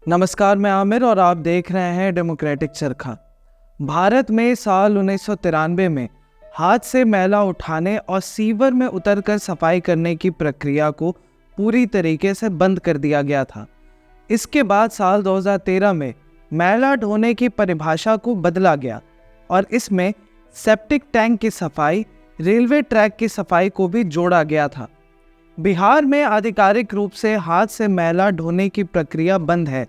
नमस्कार, मैं आमिर और आप देख रहे हैं डेमोक्रेटिक चरखा। भारत में साल 1993 में हाथ से मैला उठाने और सीवर में उतरकर सफाई करने की प्रक्रिया को पूरी तरीके से बंद कर दिया गया था। इसके बाद साल 2013 में मैला ढोने की परिभाषा को बदला गया और इसमें सेप्टिक टैंक की सफाई, रेलवे ट्रैक की सफाई को भी जोड़ा गया था। बिहार में आधिकारिक रूप से हाथ से मैला ढोने की प्रक्रिया बंद है।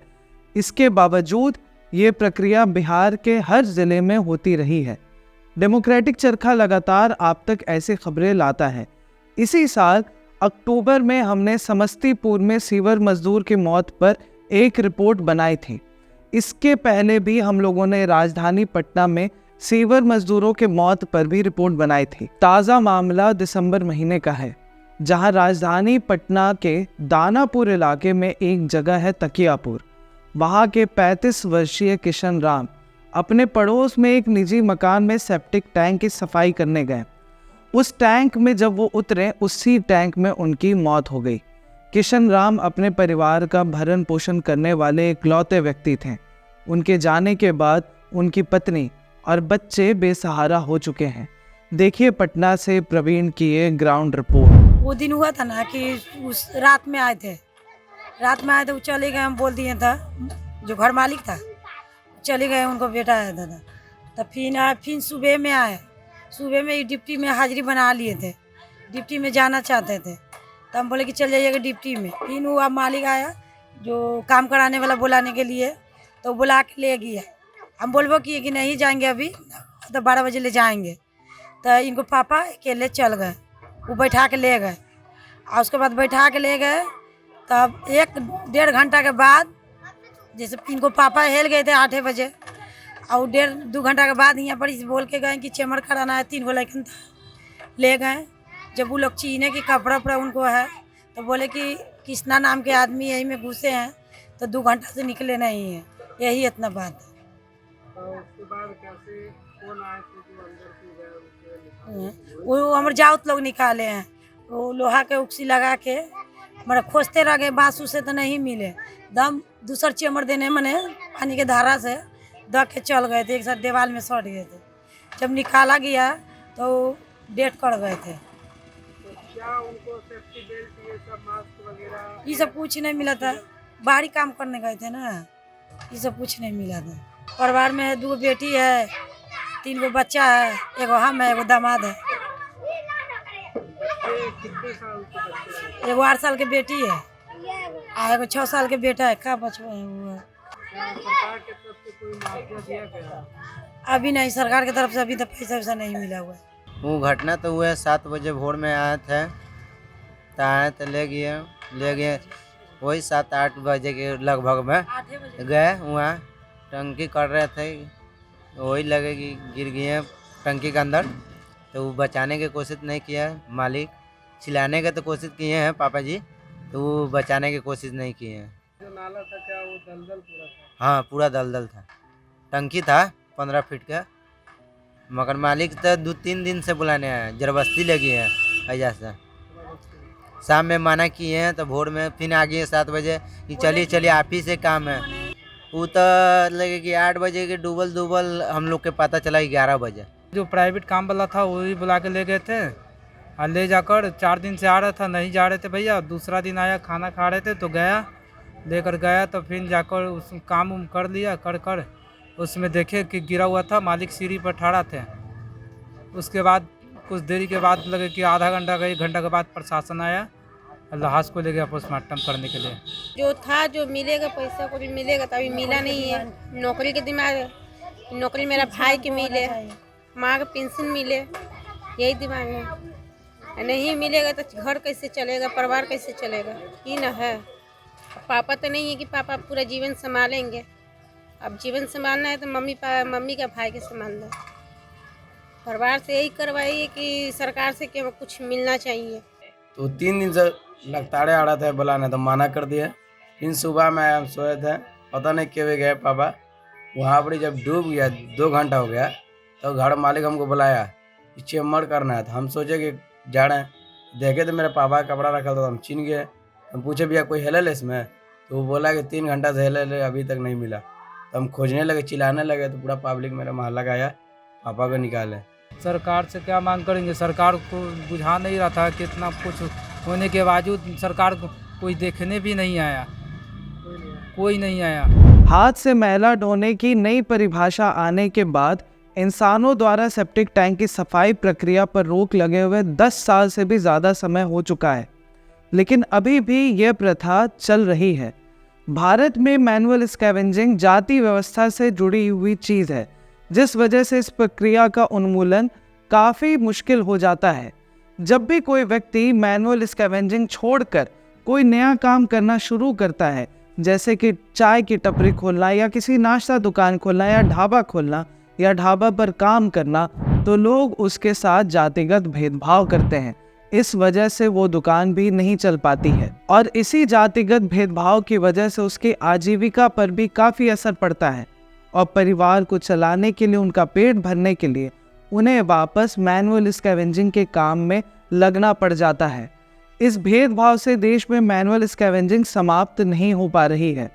इसके बावजूद ये प्रक्रिया बिहार के हर जिले में होती रही है। डेमोक्रेटिक चरखा लगातार आप तक ऐसी खबरें लाता है। इसी साल अक्टूबर में हमने समस्तीपुर में सीवर मजदूर की मौत पर एक रिपोर्ट बनाई थी। इसके पहले भी हम लोगों ने राजधानी पटना में सीवर मजदूरों के मौत पर भी रिपोर्ट बनाई थी। ताज़ा मामला दिसंबर महीने का है, जहां राजधानी पटना के दानापुर इलाके में एक जगह है तकियापुर। वहां के 35 वर्षीय किशन राम अपने पड़ोस में एक निजी मकान में सेप्टिक टैंक की सफाई करने गए। उस टैंक में जब वो उतरे, उसी टैंक में उनकी मौत हो गई। किशन राम अपने परिवार का भरण पोषण करने वाले इकलौते व्यक्ति थे। उनके जाने के बाद उनकी पत्नी और बच्चे बेसहारा हो चुके हैं। देखिए पटना से प्रवीण की ये ग्राउंड रिपोर्ट। वो दिन हुआ था ना कि उस रात में आए थे वो चले गए। हम बोल दिए था, जो घर मालिक था चले गए, उनको बेटा आया था। तब फिर सुबह में आए। सुबह में डिप्टी में हाजिरी बना लिए थे, डिप्टी में जाना चाहते थे। तो हम बोले कि चल जाइएगा डिप्टी में। फिर वो मालिक आया जो काम कराने वाला बुलाने के लिए, तो बुला के ले गया। हम बोलबो किए कि नहीं जाएंगे अभी, तो 12 बजे ले जाएंगे। तो इनको पापा अकेले चल गए, वो बैठा के ले गए। और उसके बाद बैठा के ले गए। तब 1-1.5 घंटा के बाद, जैसे इनको पापा हेल गए थे 8 बजे, और 1.5-2 घंटा के बाद यहाँ पर इस बोल के गए कि चेमर कराना है। 3 गो लड़कन था, ले गए। जब वो लोग चीने की कपड़ा वपड़ा उनको है, तो बोले कि कृष्णा नाम के आदमी यही में घुसे हैं, तो 2 घंटा से निकले नहीं हैं। यही इतना बात है। उसके बाद कैसे कौन आए थे जो अंदर से गए? वो हमारे जाउत लोग निकाले हैं। वो लोहा के उक्सी लगा के हमारा खोजते रह गए, बांसू से तो नहीं मिले। दम दूसर चेमर देने मने पानी के धारा से दब के चल गए थे, एक साथ दीवार में सट गए थे। जब निकाला गया तो डेट कर गए थे। तो क्या उनको सेफ्टी बेल्ट, ये सब मास्क वगैरह ये सब कुछ नहीं मिला था। बाहरी काम करने गए थे ना, ये सब कुछ नहीं मिला था। परिवार में 2 बेटी है, 3 गो बच्चा है, एगो हम है, एगो दामाद है। कितने साल के बच्चे हैं? एगो 8 साल के बेटी है और एगो 6 साल के बेटा है। का बचवा है वो? क्या सरकार की तरफ से कोई मुआवजा दिया गया? अभी नहीं, सरकार की तरफ से अभी तक पैसा वैसा नहीं मिला हुआ है। वो घटना तो हुआ 7 बजे भोर में आए थे, तो आए तो ले गए वही 7-8 बजे के लगभग में गए। वहाँ टंकी कर रहे थे, वही लगे कि गिर गए टंकी के अंदर। तो वो बचाने की कोशिश नहीं किया मालिक, चिल्लाने की तो कोशिश किए हैं पापा जी, तो वो बचाने की कोशिश नहीं किए हैं। जो नाला था क्या वो दलदल पूरा था? हाँ, पूरा दलदल था। टंकी था 15 फीट का, मगर मालिक तो 2-3 दिन से बुलाने आए, जबरदस्ती लगी है ऐजा से। शाम में मना किए हैं, तो भोर में फिर आ गए 7 बजे कि चलिए आप ही से काम है। वो तो लगे कि 8 बजे के डूबल हम लोग के पता चला 11 बजे। जो प्राइवेट काम वाला था वही बुला के ले गए थे, और ले जाकर 4 दिन से आ रहा था, नहीं जा रहे थे भैया। दूसरा दिन आया, खाना खा रहे थे तो गया, लेकर गया। तो फिर जाकर उस काम उम कर लिया, कर उसमें देखे कि गिरा हुआ था। मालिक सीढ़ी पर खड़ा थे। उसके बाद कुछ देरी के बाद लगे कि आधा घंटा का 1 घंटा के बाद प्रशासन आया, लाश को ले गया पोस्टमार्टम करने के लिए। जो था जो मिलेगा पैसा को भी मिलेगा, तो अभी मिला नहीं है। नौकरी के दिमाग, नौकरी मेरा भाई के मिले, माँ का पेंशन मिले, यही दिमाग है। नहीं मिलेगा तो घर कैसे चलेगा, परिवार कैसे चलेगा, ये ना है। पापा तो नहीं है कि पापा पूरा जीवन संभालेंगे। अब जीवन संभालना है तो मम्मी का भाई के संभाल दो। परिवार से यही करवाइए कि सरकार से कि कुछ मिलना चाहिए। तो 3 दिन से लगातार आ रहा था बुलाने, तो मना कर दिया। फिर सुबह में हम सोए थे, पता नहीं क्यों गए पापा। वहाँ पर जब डूब गया, 2 घंटा हो गया, तो घर मालिक हमको बुलाया कि चेम्बर करना है। तो हम सोचे कि जा रहे हैं, देखे तो मेरे पापा का कपड़ा रखा था, तो हम चिन गए। हम पूछे भैया कोई हेलल इसमें? तो वो बोला कि 3 घंटा से ले अभी तक नहीं मिला। तो हम खोजने लगे, चिल्लाने लगे, तो पूरा पब्लिक मेरा मोहल्ला का आया, पापा को निकाले। सरकार से क्या मांग करेंगे? सरकार को बुझा नहीं रहा था कि इतना कुछ होने के बावजूद सरकार को कोई देखने भी नहीं आया, कोई नहीं आया। हाथ से मैला ढोने की नई परिभाषा आने के बाद इंसानों द्वारा सेप्टिक टैंक की सफाई प्रक्रिया पर रोक लगे हुए 10 साल से भी ज़्यादा समय हो चुका है, लेकिन अभी भी यह प्रथा चल रही है। भारत में मैनुअल स्कैवेंजिंग जाति व्यवस्था से जुड़ी हुई चीज़ है, जिस वजह से इस प्रक्रिया का उन्मूलन काफ़ी मुश्किल हो जाता है। जब भी कोई व्यक्ति मैनुअल स्कैवेंजिंग छोड़कर कोई नया काम करना शुरू करता है, जैसे कि चाय की टपरी खोलना या किसी नाश्ता दुकान खोलना या ढाबा खोलना या ढाबा पर काम करना, तो लोग उसके साथ जातिगत भेदभाव करते हैं। इस वजह से वो दुकान भी नहीं चल पाती है और इसी जातिगत भेदभाव की वजह से उसकी आजीविका पर भी काफ़ी असर पड़ता है और परिवार को चलाने के लिए, उनका पेट भरने के लिए उन्हें वापस मैनुअल स्कैवेंजिंग के काम में लगना पड़ जाता है। इस भेदभाव से देश में मैनुअल स्कैवेंजिंग समाप्त नहीं हो पा रही है।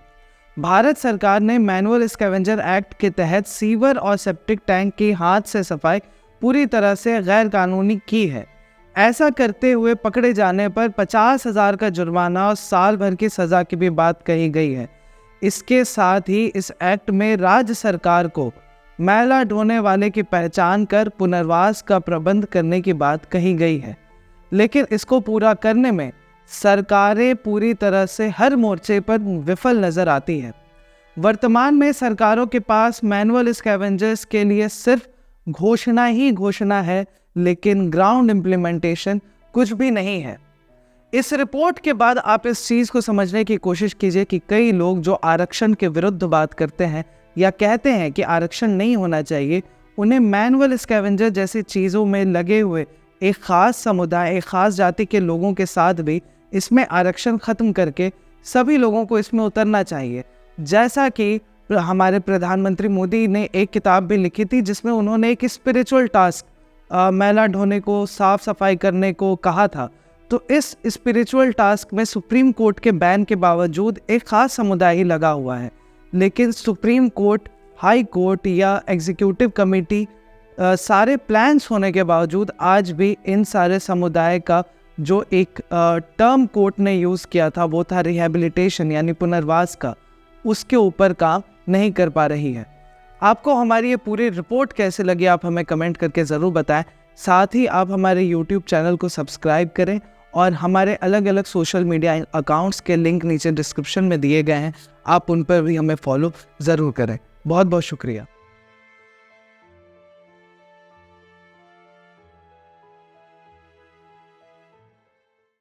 भारत सरकार ने मैनुअल स्कैवेंजर एक्ट के तहत सीवर और सेप्टिक टैंक की हाथ से सफाई पूरी तरह से गैर कानूनी की है। ऐसा करते हुए पकड़े जाने पर 50,000 का जुर्माना और साल भर की सज़ा की भी बात कही गई है। इसके साथ ही इस एक्ट में राज्य सरकार को मैला ढोने वाले की पहचान कर पुनर्वास का प्रबंध करने की बात कही गई है, लेकिन इसको पूरा करने में सरकारें पूरी तरह से हर मोर्चे पर विफल नज़र आती है। वर्तमान में सरकारों के पास मैनुअल स्कैवेंजर्स के लिए सिर्फ घोषणा ही घोषणा है, लेकिन ग्राउंड इम्प्लीमेंटेशन कुछ भी नहीं है। इस रिपोर्ट के बाद आप इस चीज़ को समझने की कोशिश कीजिए कि कई लोग जो आरक्षण के विरुद्ध बात करते हैं या कहते हैं कि आरक्षण नहीं होना चाहिए, उन्हें मैनुअल स्कैवेंजर जैसी चीज़ों में लगे हुए एक ख़ास समुदाय, एक ख़ास जाति के लोगों के साथ भी इसमें आरक्षण ख़त्म करके सभी लोगों को इसमें उतरना चाहिए। जैसा कि हमारे प्रधानमंत्री मोदी ने एक किताब भी लिखी थी जिसमें उन्होंने एक स्पिरिचुअल टास्क मैला ढोने को, साफ सफाई करने को कहा था। तो इस स्पिरिचुअल टास्क में सुप्रीम कोर्ट के बैन के बावजूद एक ख़ास समुदाय ही लगा हुआ है, लेकिन सुप्रीम कोर्ट, हाई कोर्ट या एग्जीक्यूटिव कमेटी सारे प्लान्स होने के बावजूद आज भी इन सारे समुदाय का जो एक टर्म कोर्ट ने यूज़ किया था वो था रिहैबिलिटेशन यानी पुनर्वास का, उसके ऊपर काम नहीं कर पा रही है। आपको हमारी ये पूरी रिपोर्ट कैसे लगी आप हमें कमेंट करके ज़रूर बताएं। साथ ही आप हमारे YouTube चैनल को सब्सक्राइब करें और हमारे अलग अलग सोशल मीडिया अकाउंट्स के लिंक नीचे डिस्क्रिप्शन में दिए गए हैं, आप उन पर भी हमें फॉलो ज़रूर करें। बहुत बहुत शुक्रिया।